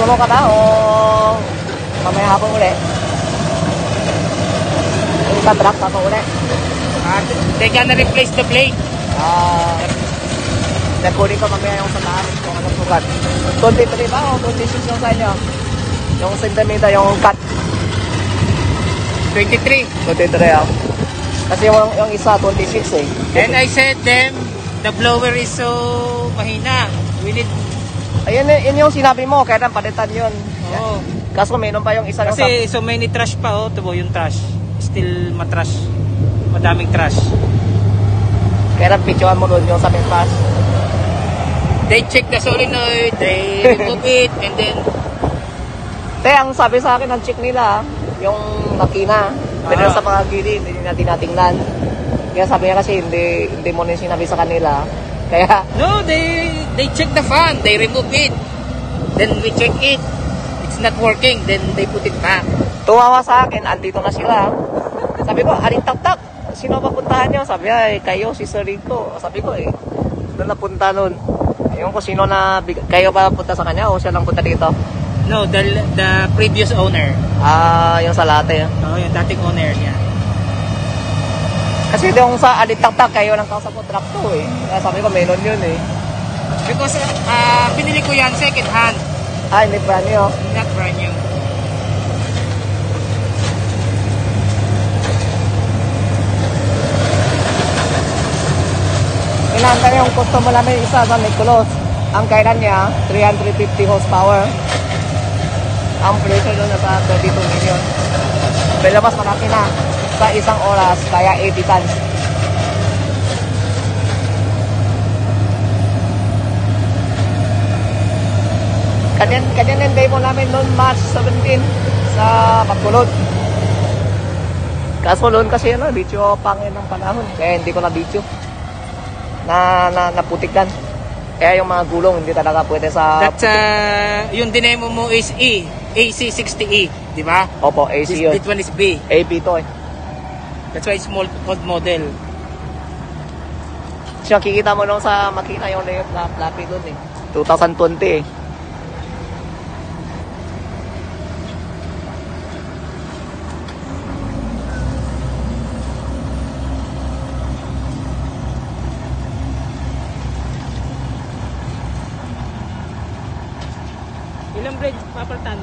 Solo ka na o mamaya hapon ulit? Ita-drop ka pa ulit? They gonna replace the blade. Nagkunin ko mamaya yung sa taas kung anong sukat. 23 ba o 26 yung sa inyo? Yung centimeter, yung cut. 23. 23 ah. Kasi yung isa 26 eh. And I said them, the blower is so mahina. We need... Ayun, yun yung sinabi mo, kaya nang palitan yun. Oo. Kaso mayroon pa yung isa. Kasi so many trash pa, oh. Tubo yung trash. Still matrash. Madaming trash. Kaya nang picturean mo doon yung sa main pass. They check the solenoid, they remove it, and then... Ang sabi sa akin, ang check nila, yung makina. Pero sa mga gilid, hindi natin natingnan. Kaya sabi niya kasi, hindi mo na sinabi sa kanila. Kaya... No, they check the fan, they remove it. Then we check it. It's not working, then they put it back. Tuwawa sa akin, andito na sila. Sabi ko, aling tak-tak. Sino papuntahan niyo? Sabi niya, kayo, si Sir Rico. Sabi ko doon napunta nun. Yung kung sino na, kayo pa punta sa kanya o siya lang punta dito? No, the previous owner. Yung sa latte. Oh, yung dating owner niya. Kasi yung sa alitak-tak, kayo lang kausap ko truck to eh. Kaya sabi ko, meron yun eh. Because pinili ko yan second hand. Hindi brand new. Not brand new. Inantay yung customer namin isa sa Nicolos. Ang kailan niya, 350 horsepower. Ang pressure doon nasa 32 million. Belabas malaki na. Sa isang oras, kaya 80 tons. Kanyan yung demo namin noon March 17 sa Magkulod. Kaso noon kasi video pangin ng panahon. Kaya hindi ko na video. Naputikan. Kaya yung mga gulong hindi talaga pwede sa... That's, yung dinemo mo is E. AC60E, di ba? Opo, AC yun. This one is B. AP to eh. That's why it's old model. Siya kikita mo nung sa makina yung layout na floppy doon eh. 2020 eh. Ilang blades papalitan?